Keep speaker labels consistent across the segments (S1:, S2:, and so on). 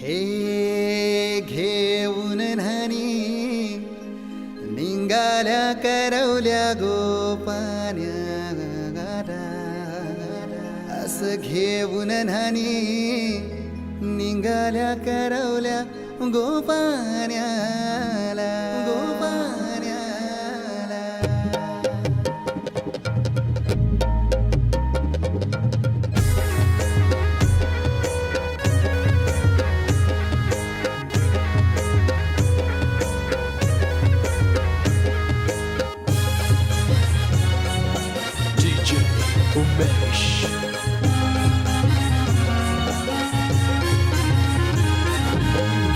S1: हे घेऊन न्हाणी निंगाल्या करवल्या गोपान्या असं घेऊन न्हाणी निंगाल्या करवल्या गोपान्याला
S2: उमेश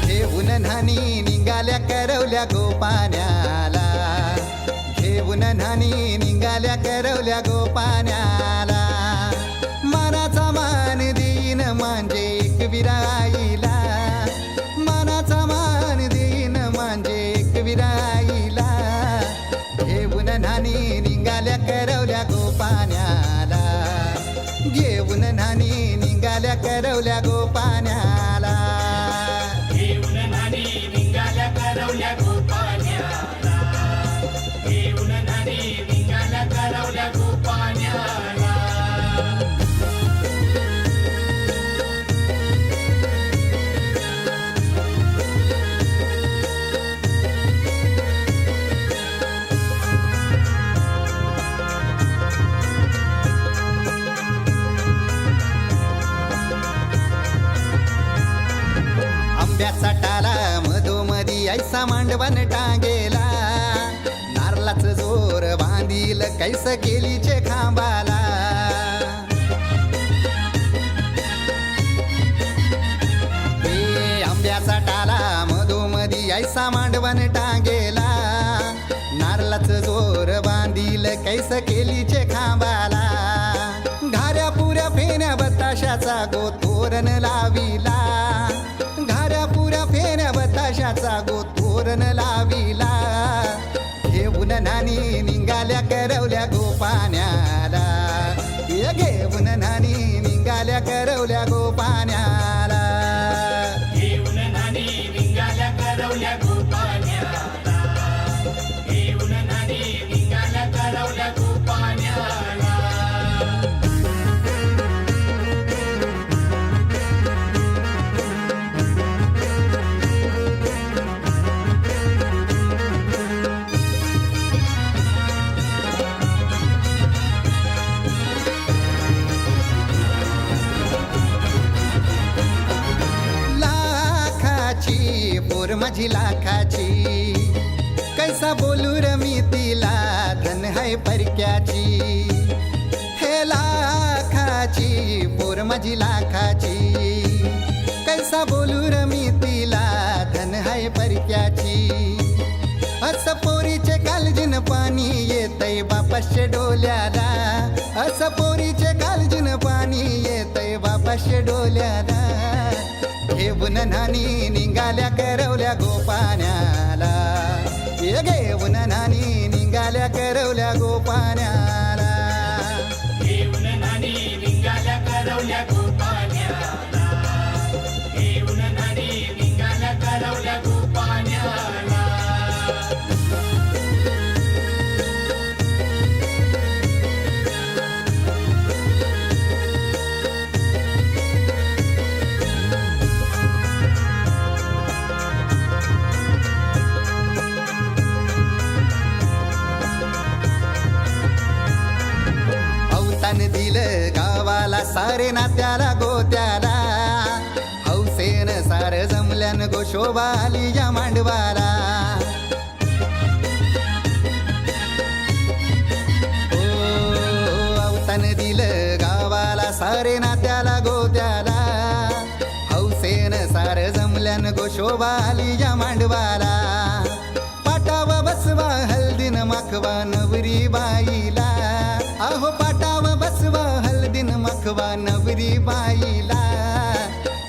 S1: घेऊन न्हाणी निघाल्या करवल्या गोपान्याला घेऊन न्हाणी निघाल्या करवल्या गोपान्याला मनाचा मान देईन म्हणजे एक विराईला मनाचा मान देईन म्हणजे एक विराईला घेऊन न्हाणी निघाल्या करवल्या गोपान्याला घेऊन न्हाणी निघाल्या करवल्या गोपान्याला
S3: घेऊन न्हाणी निघाल्या करवल्या गोपान्याला घेऊन न्हाणी निघाल्या करवल्या गोपान्याला
S1: आंब्याचा टाला मधोमधी ऐसा मांडवण टांगेला नारळाच जोर बांधील कैस केलीचे खांबाला हे आंब्याचा टाला मधोमधी ऐसा मांडवण टांगेला नारळाच जोर बांधील कैस केलीचे खांबाला घाऱ्या पुऱ्या फेण्या बताशाचा गोतोरण लाविला घाऱ्या पुऱ्या फेण्या बताशाचा गोतोरण लाविला घेऊन न्हाणी निघाल्या करवल्या गोपान्याला घेऊन न्हाणी निघाल्या करवल्या गोपान्याला
S3: घेऊन न्हाणी निघाल्या करवल्या गोपान्याला घेऊन न्हाणी निघाल्या करवल्या गोपान्याला
S1: पोर माझी लाखाची कैसा बोलू र मी तिला धन है परक्याची हे लाखाची पोर माझी लाखाची कैसा बोलू र मी तिला धन है परक्याची असं पोरीचे कालजीन पाणी येतय बापाशे डोल्याला असं पोरीचे कालजीन पाणी येतय बापाशे डोल्याला घेऊन न्हाणी निघाल्या करवल्या गोपान्याला घेऊन न्हाणी निघाल्या करवल्या गोपान्याला
S3: घेऊन न्हाणी निघाल्या करवल्या गोपान्याला घेऊन न्हाणी निघाल्या करवल्या गोपान्याला
S1: दिलं गावाला सारे नात्याला गोत्याला हौसेन सार जमल्यान गोशोभा आली या मांडवाला ओ अवतान दिलं गावाला सारे नात्याला गोत्याला हौसेन सार जमल्यान गोशोभा आली या मांडवाला पाटावा बसवा हल्दीन माखवा नवरी बाईला अहो पाटावा बसवा हल्दीन मखवा नवरी बाईला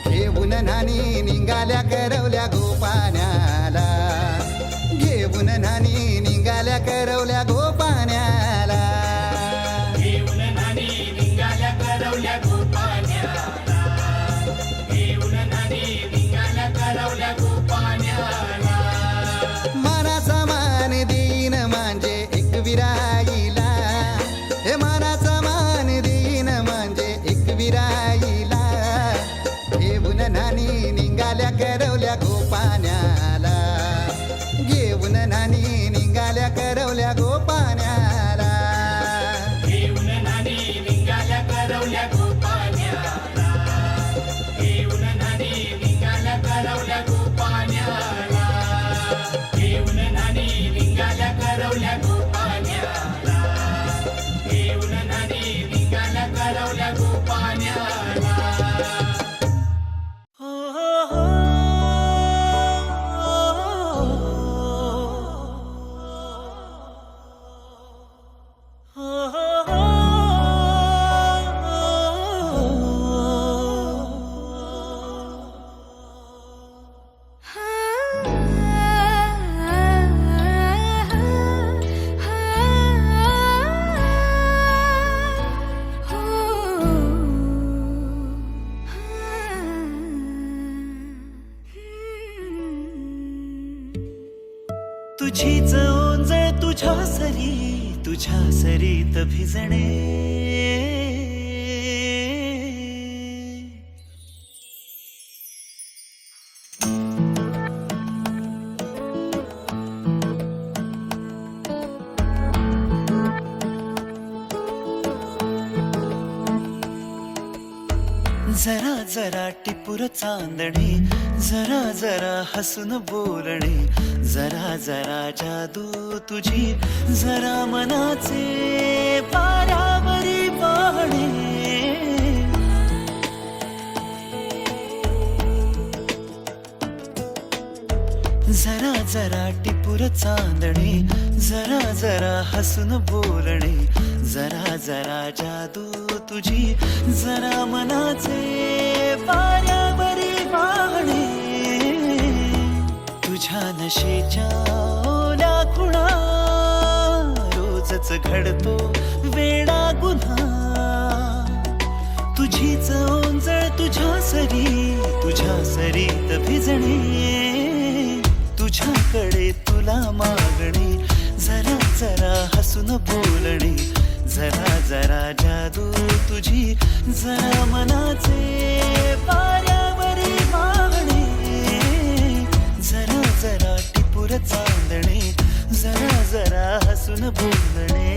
S1: घेऊन न्हाणी निघाल्या करवल्या गोपान्याला घेऊन न्हाणी निघाल्या करवल्या गोपान्याला
S3: घेऊन न्हाणी निघाल्या करवल्या गोपान्याला घेऊन न्हाणी निघाल्या
S1: नानी निघाल्या करवल्या गोपाण्याला घेऊन नानी निघाल्या करवल्या गोपाण्याला
S3: घेऊन नानी निघाल्या करवल्या गोपाण्याला घेऊन नानी निघाल्या करवल्या गोपाण्याला घेऊन नानी निघाल्या करवल्या गोपाण्याला घेऊन नानी निघाल्या करवल्या गोपाण्याला
S2: तुझीच ओंजळ तुझ्या सरीत भिजणे जरा जरा टिपूर चांदणे जरा जरा हसून बोलणे जरा जरा जादू तुझी जरा मनाचे पारावरी वाहणे जरा जरा टिपूर चांदणे जरा जरा हसून बोलणे जरा जरा जादू तुझी जरा मनाचे पारावरी वाहणे तुझ्या नशेच्या ओल्या खुणा रोजच घडतो वेडा गुन्हा तुझीच ओंजळ तुझ्या सरीत भिजणे तुझ्याकडे तुला मागणे जरा जरा हसून बोलणे जरा जरा जादू तुझी जरा मनाचे पारावरी वाहणे जरा जरा टिपूर चांदणे जरा जरा हसून बोलणे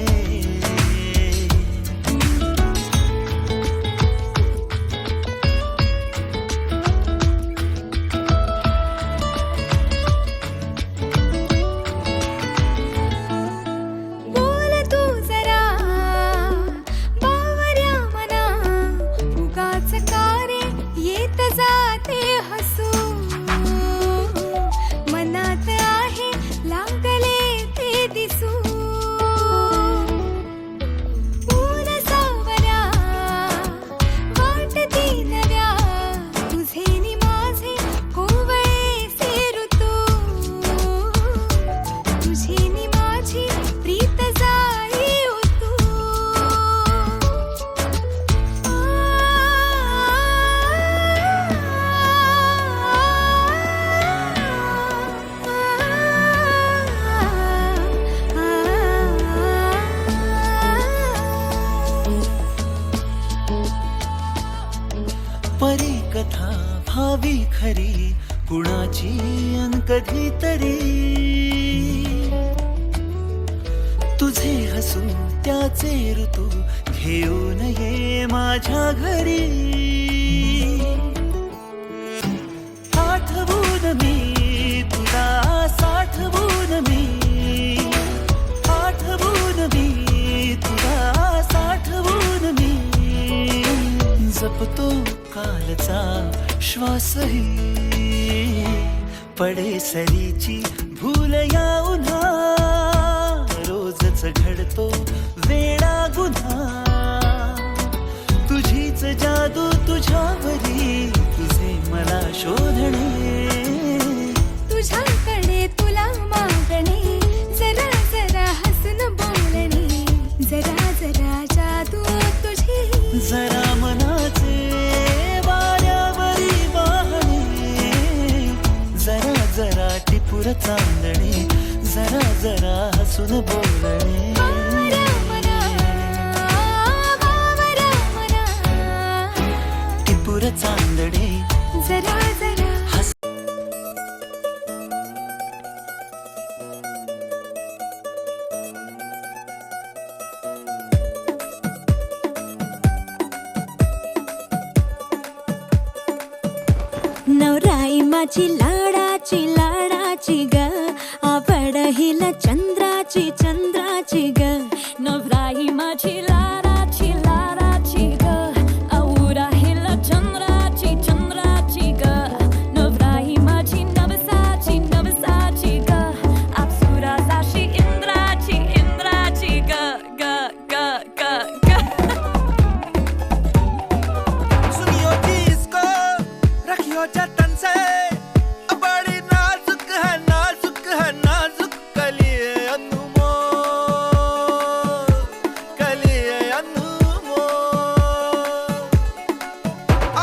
S2: परी कथा भावी खरी कुणाची अन कधीतरी तुझे हसू त्याचे ऋतू घेऊन ये माझ्या घरी आठवून मी तुला साठवून मी आठवून मी तुला साठवून मी जपतो कालचा श्वासही पडे सरीची भूल या उन्हा रोजच घडतो वेडा गुन्हा तुझीच जादू तुझ्यावरी तुझे मला शोधणे
S4: तुझ्याकडे तुला मागणे जरा जरा हसून बोलणे जरा जरा जादू तुझी
S2: जरा मनाचे वाऱ्यावरी वाहणे जरा जरा टिपूर चांदणे जरा जरा हसून बोलणे टिपूर चांदणे
S4: जरा जरा नवराई माझी लाडाची लाडाची ग आवड हिला चंद्राची चंद्राची ग नवराई माझी लाडाची लाडाची ग आवडा हिला चंद्राची चंद्राची ग नवराई माझी नवसाची नवसाची ग अप्सरा जाशी इंद्राची इंद्राची ग ग ग ग ग
S2: सुनियो जिसको रखियो जतन से बड़ी नाजुक है नाजुक कलिए अनमोल कलिए अनमोल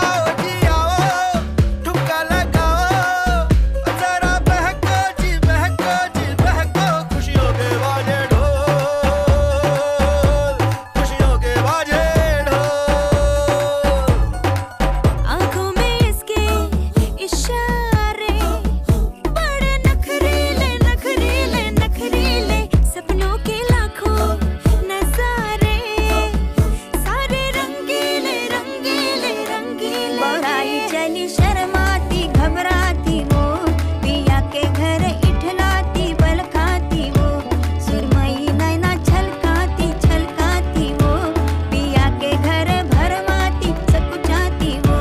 S2: आओ जी आओ ठुमका लगाओ जरा बहको जी बहको जी बहको खुशियों के बाजे ढोल खुशियों के बाजे ढोल
S4: आँखों में इसके इशारे बड़े नखरीले नखरीले नखरीले सपनों के लाखों नजारे सारे रंगीले रंगीले रंगीले बड़ाई चली शर्माती घबराती वो पिया के घर इठलाती बल खाती वो सुरमई नैना छलकाती छलकाती वो पिया के घर भरमाती सकुचाती वो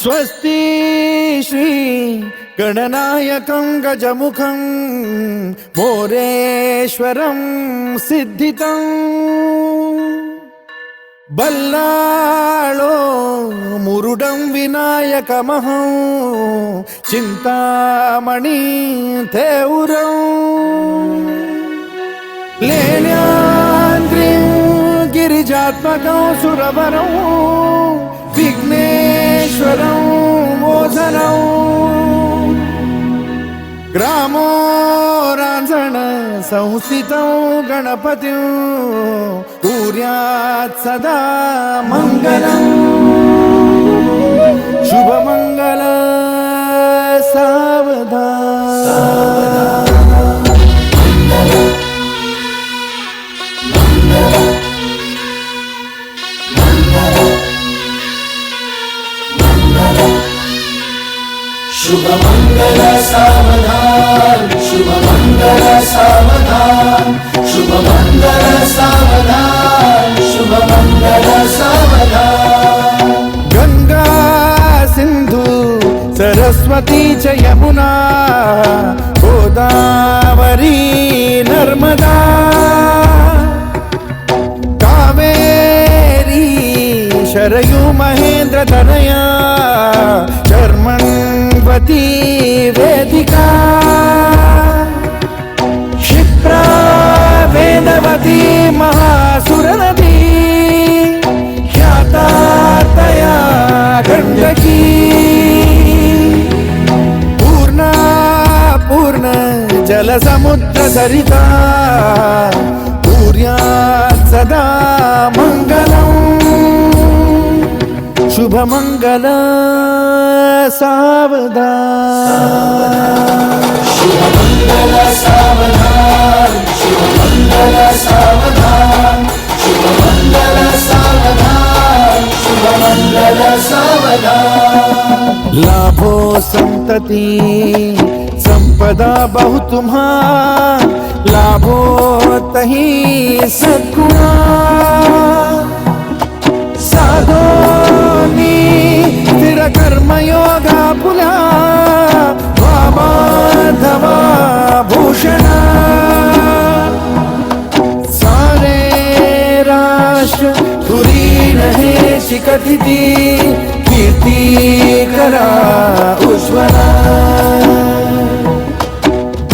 S2: स्वस्ति श्री गणनायकं गजमुखं मोरेश्वरं सिद्धितं बल्लाळो मुरुडं विनायकमहं चिन्तामणि थेउरं लेण्याद्रिं गिरिजात्मकं सुरवरं विघ्नेश्वरं मोचनं ग्रामो रांझण संस्थितं गणपतिं कुर्यात् सदा मङ्गलम् शुभमङ्गल सावधान
S5: शुभमंगल सावधान शुभमंगल सावधान शुभमंगल सावधान शुभमंगल सावधान
S2: गंगा सिंधु सरस्वती च यमुना गोदावरी नर्मदा कावेरी शरयू महेंद्र तनया कर्मण्वती वेदिका क्षिप्रा वेदवती महासुरनदी ख्याता तया गण्डकी पूर्णा पूर्ण जलसमुद्र सरिता कुर्यात् सदा मङ्गलम् शुभमङ्गल सावधान
S5: शुभमंगल सावधान शुभमंगल सावधान शुभमंगल सावधान शुभमंगल सावधान
S2: लाभो संतति संपदा बहु तुम्हार लाभो तही सद्गुणा साधोनी स्थिर कर्मयोगा पुला माधवा भूषण सारे राष्ट्र धुरी रहे शिकथिती कीर्ती करा उज्ज्वला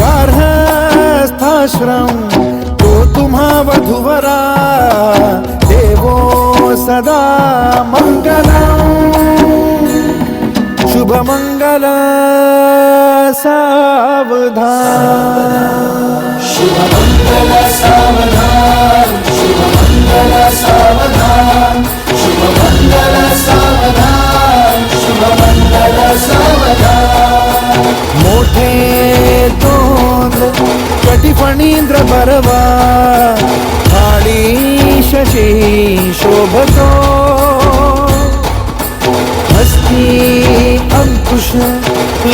S2: गार्हस्थाश्रम तो तुम्हा वधूवरा देवो सदा मंगलम शुभ मंगल सावधान
S5: शुभ मंगल सावधान शुभ मंगल सावधान शुभ मंगल सावधान शुभ मंगल सावधान
S2: मोठे तोंड कटिफणींद्र बरवा थाळी शशी शोभतो हस्ती अंकुश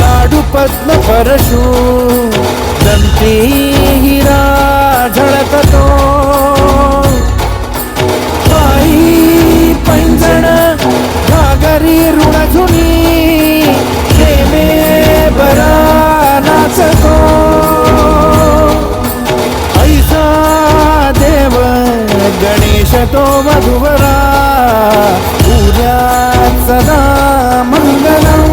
S2: लाडू पद्म परशु दंती हिरा झळकतो पायी पैंजण घागरी ऋणझुनी प्रेमे बरा नाचतो ऐसा देव गणेश तो वधूवरा उद्यात सदा मंगलम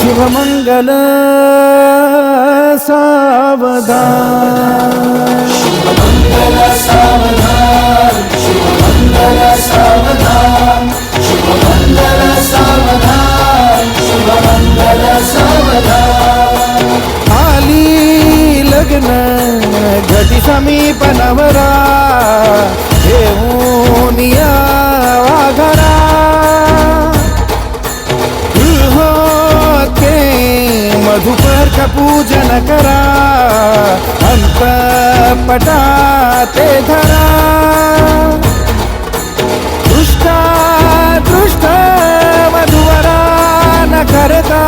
S2: शुभ मंगल सावधान
S5: शुभ मंगल सावधान शुभ मंगल सावधान शुभ मंगल सावधान शुभ मंगल सावधान
S2: आली लग्न घटी समीप नवरा घेऊन यावा घरा गृहोते मधुपर्क पूजन करा अंतपटा ते धरा दृष्टा दृष्ट वधूवरा न करता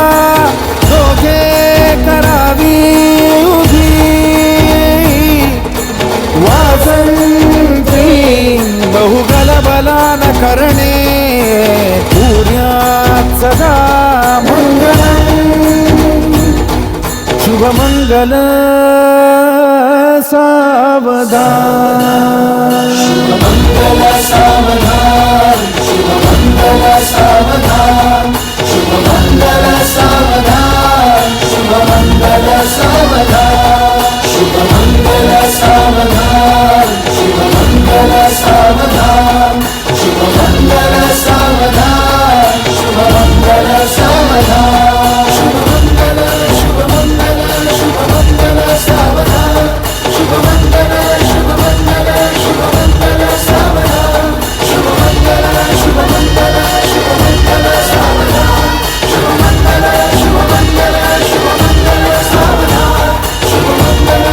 S2: दोघे करावी उभी वासंती बहुगलबला न करणे पुर्यात सदा मंगलम शुभ मंगल सावधान
S5: शुभ मंगल सावधान शुभ मंगल सावधान शुभ मंगल सावधान शुभ मंगल सावधान शुभ मंगल सावधान शुभ मंगल सावधान शुभ मंगल सावधान शुभ मंगल सावधान शुभ मंगल शुभ मंगल शुभ मंगल सावधान शुभ मंगल शुभ मंगल शुभ मंगल सावधान शुभ मंगल शुभ मंगल शुभ मंगल सावधान शुभ मंगल शुभ मंगल शुभ मंगल सावधान शुभ मंगल शुभ मंगल शुभ मंगल सावधान शुभ मंगल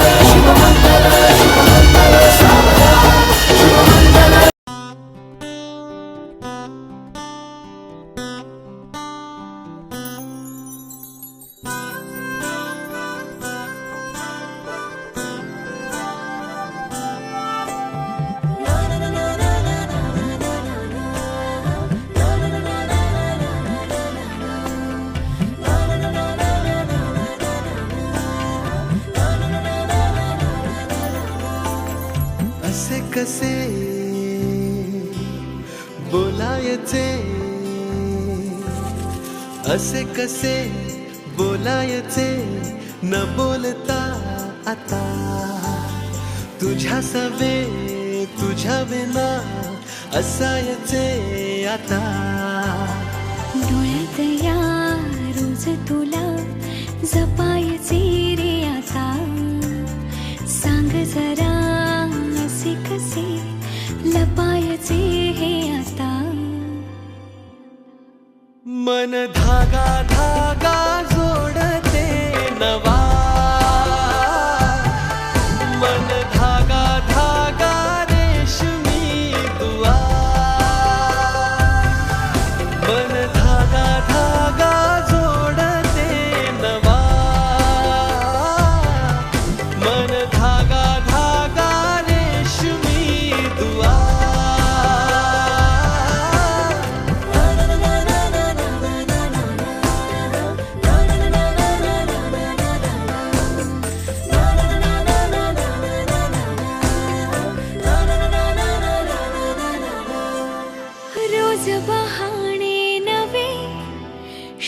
S6: असे कसे बोलायचे असे कसे बोलायचे न बोलता आता तुझ्या सवे तुझ्या विना असायचे आता
S4: डोळ्यात या रोज तुला जपायचे रे आता सांग जरा असे कसे लपायचे हे आता
S6: मन धागा धागा जोडते नवा मन धागा धागा रेशमी दुआ मन धागा धागा जोडते नवा मन धागा धागा रेशमी दुआ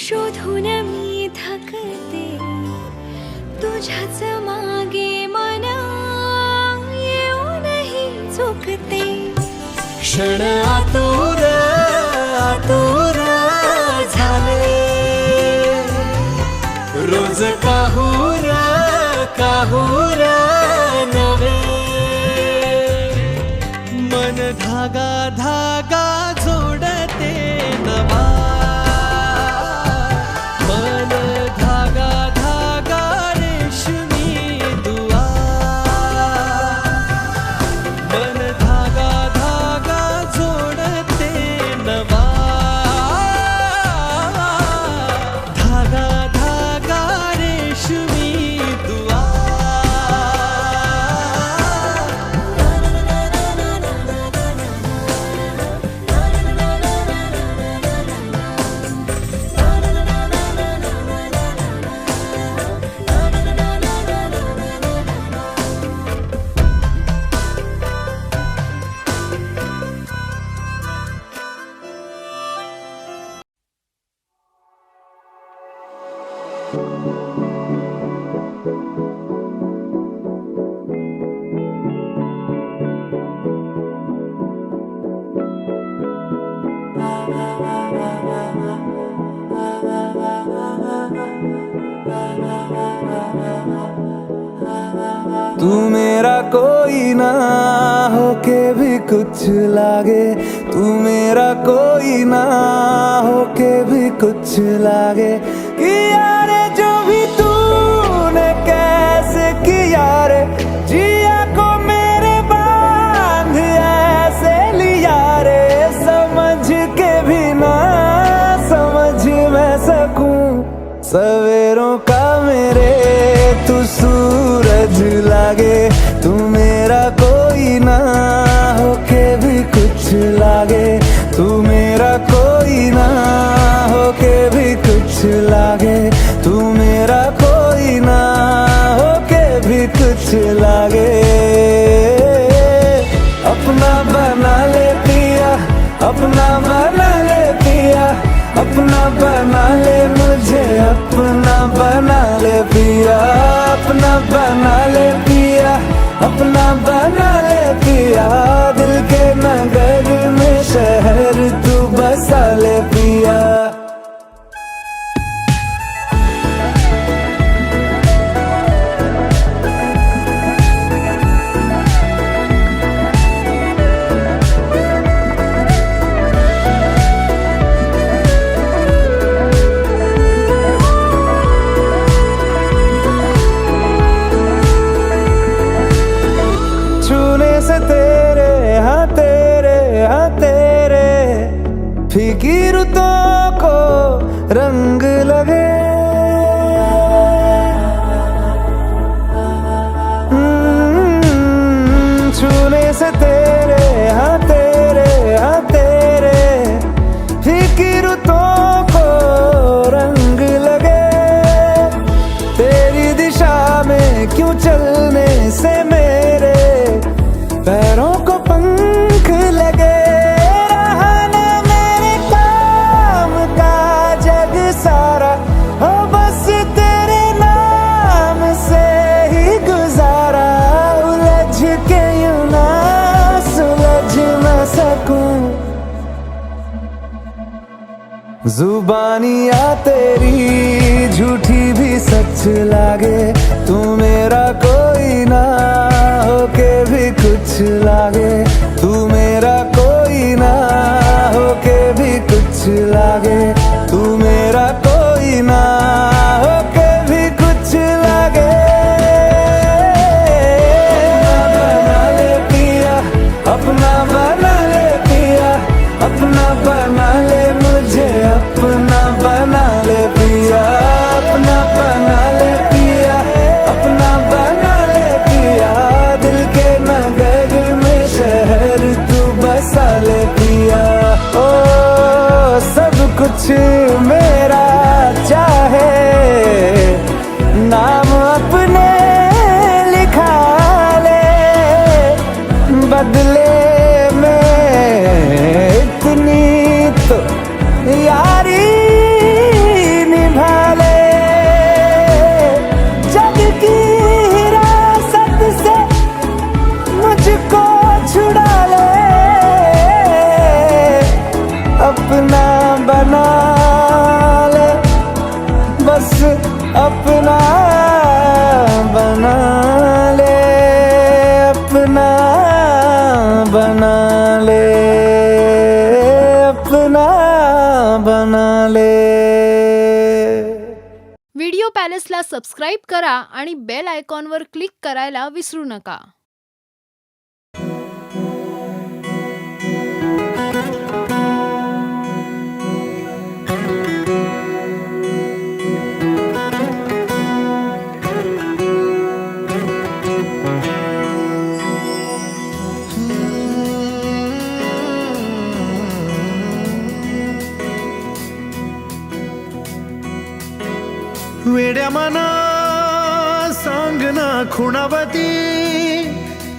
S4: शोधून मी थकते तुझ्याच मागे मन येऊनही चुकते
S6: क्षण आतुर आतुर झाले रोज काहूर काहूर नवे मन धागा धागा जोडते नवा मन धागा धागा रेशमी दुआ मन धागा धागा जोडते नवा धागा धागा रेशमी दुआ
S2: तू मेरा कोई ना होके भी कुछ लागे तू मेरा कोई ना होके भी कुछ लागे किया रे जो भी तूने कैसे किया रे जिया को मेरे बांध ऐसे लिया रे समझ के भी ना समझ मैं सकूं सवेरों का मेरे तू सूरज लागे तू मेरा कोई ना होके भी कुछ लागे तू मेरा कोई ना होके भी कुछ लागे तू मेरा कोई ना होके भी कुछ लागे अपना बना ले पिया अपना बना ले पिया अपना बना ले मुझे अपना बना ले पिया अपना बना ले पिया अपना बना ले पिया दिल के नगर में शहर तू बसा ले पिया फीकी रुतों को रंग लगे छूने से तेरे हाँ तेरे फीकी रुतों को रंग लगे तेरी दिशा में क्यों चलने से मेरे पैरों को पंख लगे सारा हो बस तेरे नाम से ही गुजारा उलझ के यूं ना सुलझ न सकूं जुबानियाँ तेरी झूठी भी सच लागे तू मेरा कोई ना होके भी कुछ लागे तू मेरा कोई ना होके भी कुछ लागे तू मेरा कोई ना होके भी कुछ लागे अपना बना ले पिया अपना बना ले मुझे अपना बना ले पिया अपना बना ले पिया अपना बना ले पिया दिल के नगर में शहर तू बसा ले पिया ओ सब कुछ
S7: ऑडिओ पॅलेसला सबस्क्राईब करा आणि बेल आयकॉनवर क्लिक करायला विसरू नका.
S8: वेड्या मना सांग ना खुणावती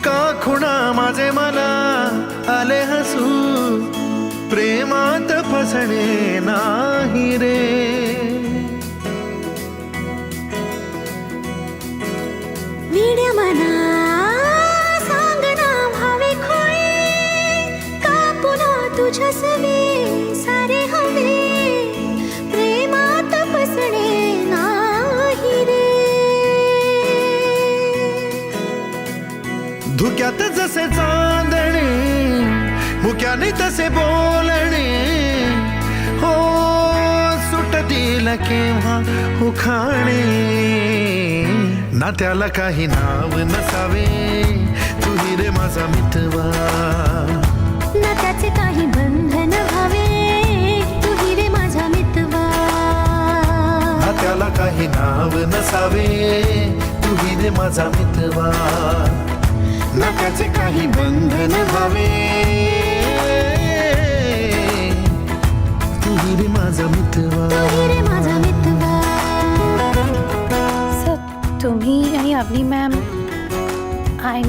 S8: का खुणा माझे मला आले हसू प्रेमात फसणे नाही रे.
S4: वेड्या मना सांग ना भावे खोळे का पुन्हा तुझ्या सवे सारे हवे प्रेमात फसणे नाही रे.
S8: धुक्यात जसे चांदणे मुक्याने तसे बोलणे हो सुटतील केव्हा उखाणे. ना त्याला काही नाव नसावे तुही रे माझा मितवा
S4: ना त्याचे काही बंधन व्हावे तुही रे माझा मितवा.
S8: ना त्याला काही नाव नसावे तुही रे माझा मितवा ना त्याचे काही बंधन व्हावे तुही रे माझा मितवा.
S4: तुही रे माझा मितवा. तुम्ही आणि अवनी मॅम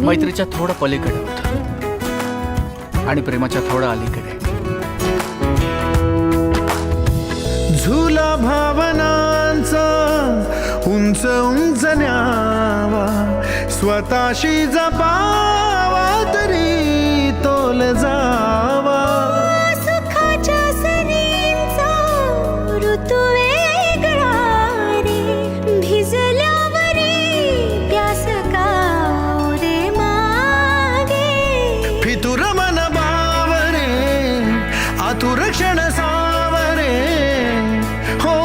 S9: मैत्रीच्या थोडं पलीकडे होतं आणि प्रेमाच्या थोडं अलीकडे.
S8: झुला भावनांचा उंच उंच न्यावा स्वतःशी जपावा तरी तोल जावा.
S4: सुखाच्या सरींचा ऋतू वेगळा रे भिजल्यावरी प्यास का रे मागे.
S8: फितुर मन बावरे आतुर क्षण सावरे हो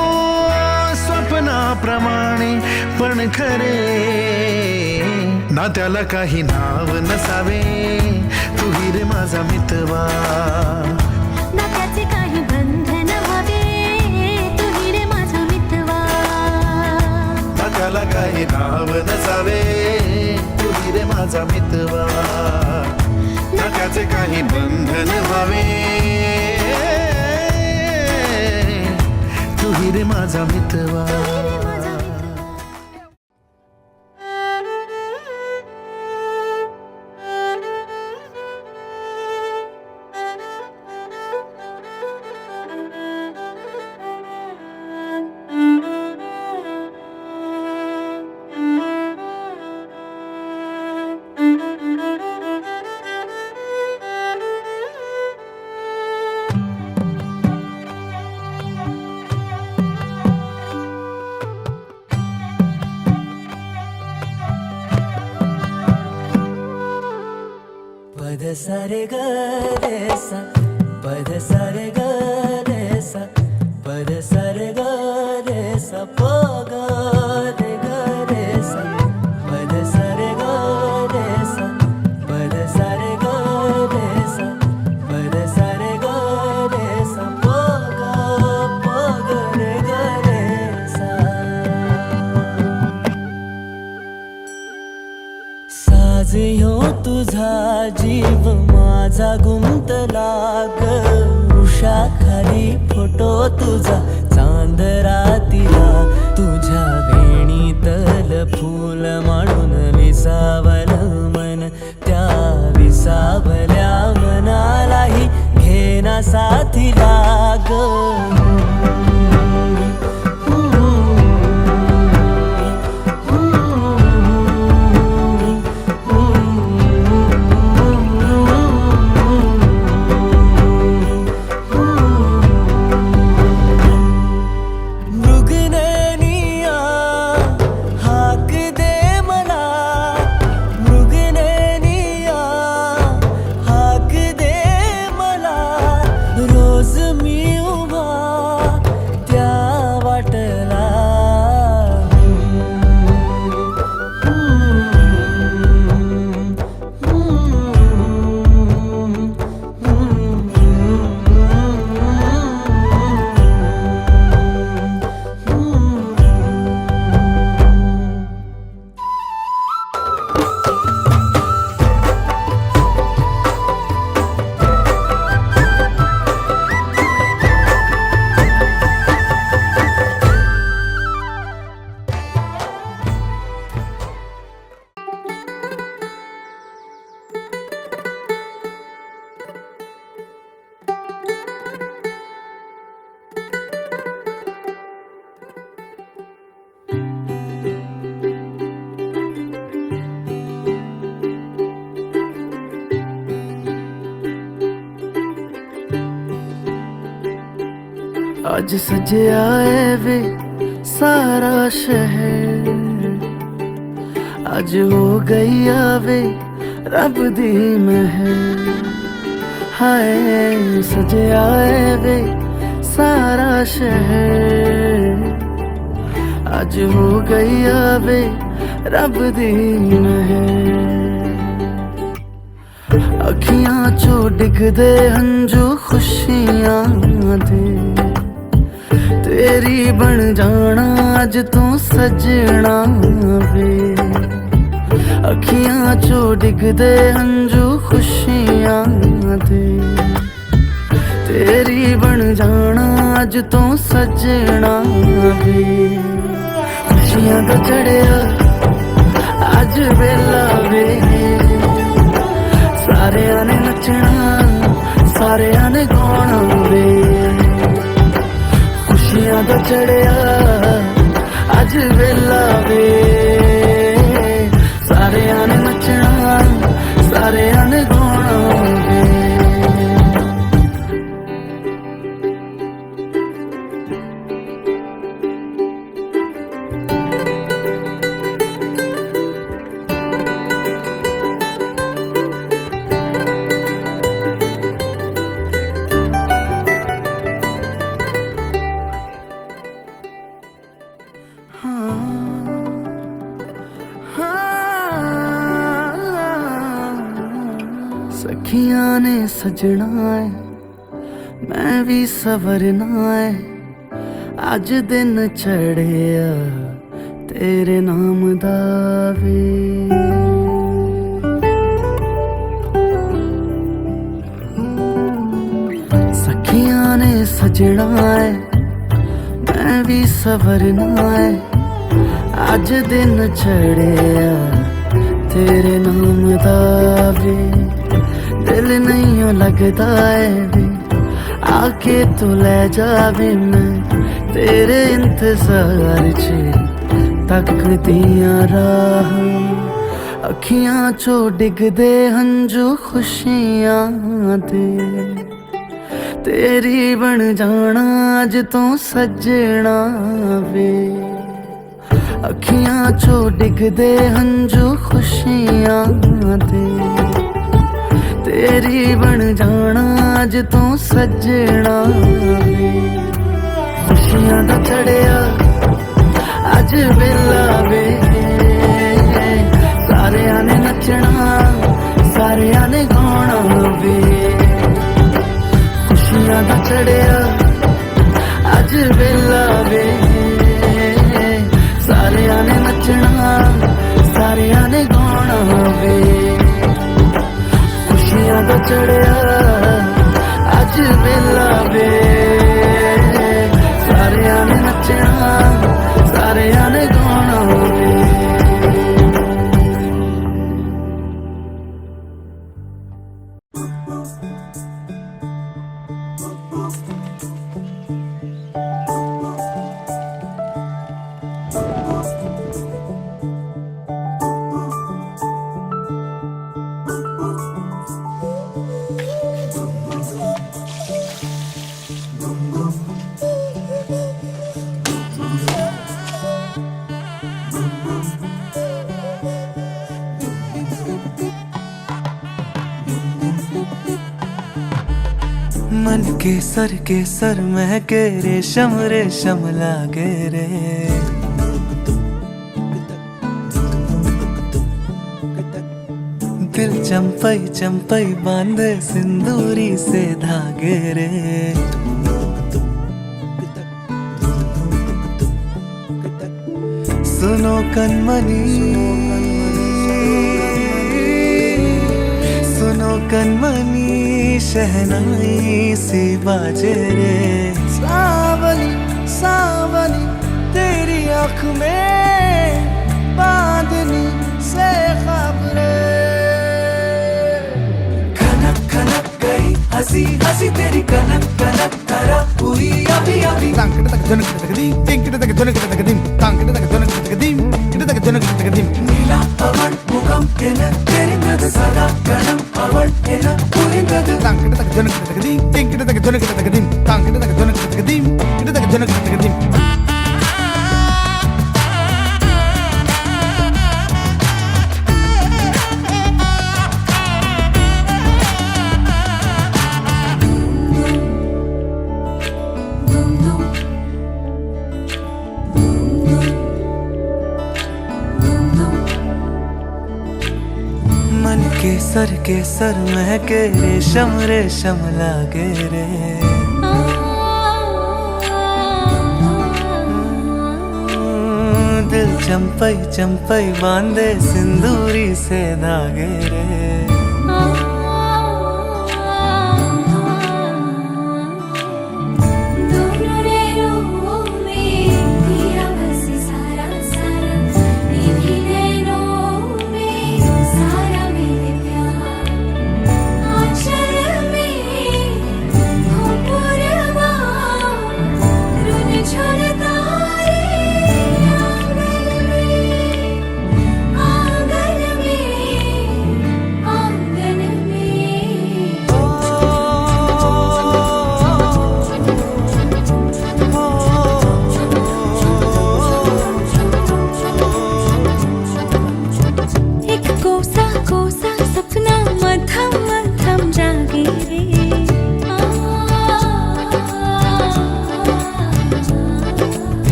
S8: स्वप्नाप्रमाणे पण खरे. ना त्याला काही नाव नसावे तुही रे माझा मितवा
S4: ना त्याचे काही बंधन व्हावे तुही रे माझा मितवा.
S8: ना त्याला काही नाव नसावे तुही रे माझा मितवा ना त्याचे काही बंधन व्हावे तुही रे माझा मितवा.
S6: पद सारे ग रे सा पद सारे ग रे सा पद सारे ग रे सा प ग रे सा पद सारे ग रे सा पद सारे ग रे सा पद सारे ग रे सा प ग रे सा. साज ह्यो तुझा जीव माझा गुंतला ग उषाखाली फोटो तुझा चांद रातीला तुझ्या वेणीतल फूल म्हणून विसावल मन त्या विसावल्या मनालाही घेना साथीला ग.
S2: आज सजया है वे सारा शहर, आज हो गई आवे रब दी महर। हाय सजया है वे सारा शहर, आज हो गई आवे रब दी महर। अखियां चो डिगदे हंजू खुशियां दे, तेरी बन जाना अज तू सजना वे। अखियां चो डिगदे हंजू खुशियां दे, तेरी बन जाना अज तू सजना वे। खुशियां दा चढ़िया अज वेला वे, सारियां ने नचना सारियां ने गाना वे। खुशियां दा चढ़िया अज वेला वे, सारियां ने नचना सारियां ने गाना वे। सखियां ने सजना है मैं भी सवरना है, अज दिन चढ़िया तेरे नाम दा वे। सखियां ने सजना है मैं भी सवरना है, अज दिन चढ़िया तेरे नाम दा वे। दिल नहीं लगता है वे, आके तू ले जावे मैं तेरे इंतजार च तकदियां राह। अखियां चो डिगदे हंजू खुशियां दे, तेरी बन जाना अज तू सजना वे। अखियां चो डिगदे हंजू खुशियां दे, तेरी बन जाना अज तू सजना वे। खुशियां दा चढ़िया अज वेला वे, सारियां ने नचना सारियां ने गाना वे। खुशियां दा चढ़िया अज वेला वे, सारियां ने नचना सारियां ने गाना वे। खुशियां दा चढ़िया अज वेला वे, सारियां ने नचना सारियां ने गाना वे। मन के सर महके रेशम रेशम लागे रे। दिल चंपई चंपई बांधे सिंदूरी से धागे रे। सुनो कनमनी सुनो कनमनी शहनाई सी बाजे रे। सावनी सावनी तेरी आँख में बांधनी से ख्वाब रे। खनक खनक गई हंसी हंसी तेरी कनक कनक करा हुई अभी अभी।
S8: तांकड़ तक जनक तक दीम टिंकड़ तक जनक तक दीम तांकड़ तक जनक तक दीम किड़ तक जनक तक दीम।
S2: नीला अवण मुखम एन तेरी मद सदा गणम अवण एन पूरी गद।
S8: तांकड़ तक जनक तक दीम टिंकड़ तक जनक तक दीम तांकड़ तक जनक तक दीम किड़
S6: केसर महके रेशम रेशम लागे रे दिल चंपई चंपई बांधे सिंदूरी से धागे रे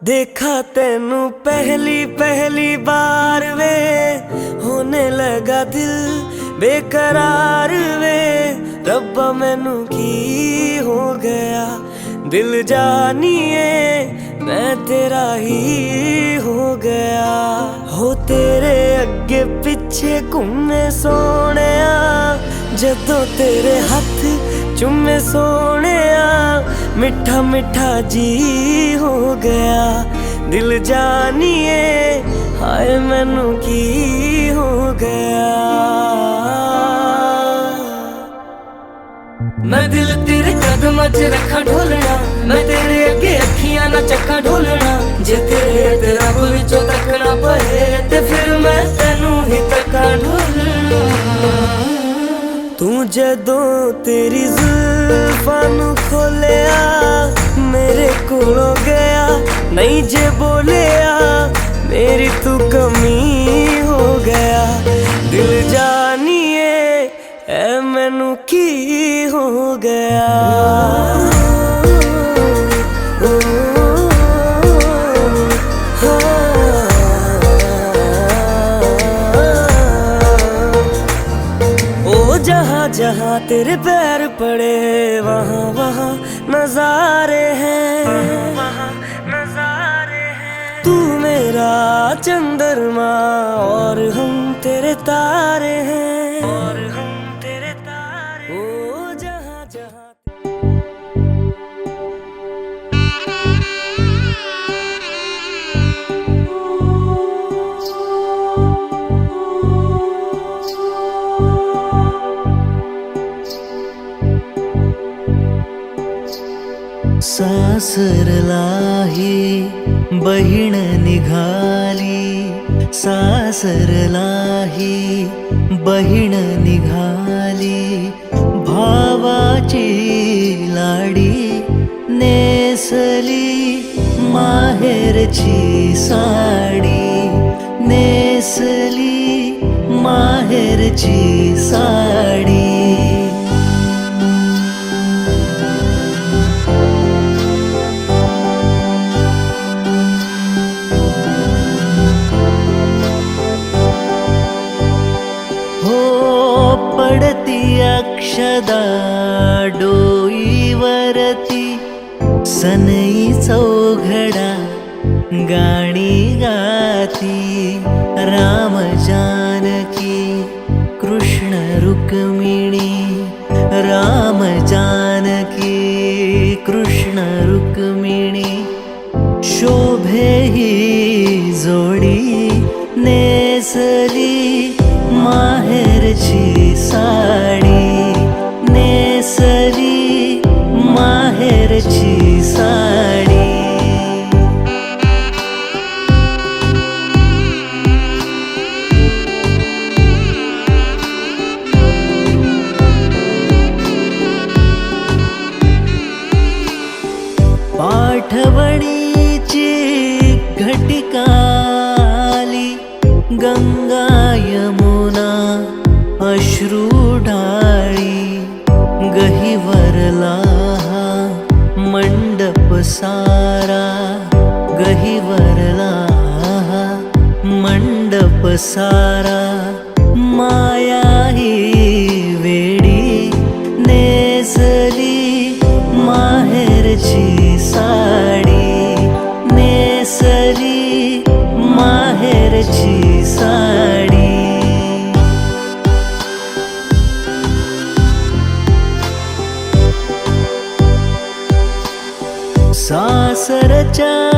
S6: देखा तेनू पहली बार वे होने लगा दिल बेकरार वे रब्बा मैनू की हो गया दिल जानिए मैं तेरा ही हो गया हो तेरे अगे पिछे घूमे सोने जदों तेरे हाथ चुम्मे सोने मिठा मिठा जी हो गया दिल जानिए हाय मैनू की हो गया मैं दिल तेरे कदमां च रखा ढोलना मैं तेरे अगे अखियां ना चक्का ढोलना जे तेरे रब विचों तकना पए ते फिर मैं तैनू ही तक्का ढोलना तू जदों तेरी जुल्फां नू खोलिया मेरे कोलों गया नहीं जे बोलिया मेरी तू कमी हो गया दिल जानिए ऐ मैनू की हो गया जहाँ तेरे पैर पड़े वहाँ वहाँ नजारे हैं तू मेरा चंद्रमा और हम तेरे तारे हैं ओ जहाँ जहाँ सासरलाही बहीण निघाली सासरलाही बहीण निघाली भावाची लाडी नेसली माहेरची साडी नेसली माहेरची साडी पडती अक्षदा डोईवरती सनई चौघडा गाणी गाती राम जानकी कृष्ण रुक्मिणी राम जानकी कृष्ण रुक्मिणी शोभे ही जोडी नेसली माहेरची साडी नेसली माहेरची साडी पाठवणीची घटिका गंगा यमुना अश्रू ढाळी गहिवरला मंडप सारा, गहिवरला मंडप सारा. माया ही वेडी नेसली माहेरची साडी, नेसली माहेरची साडी. सासरच्या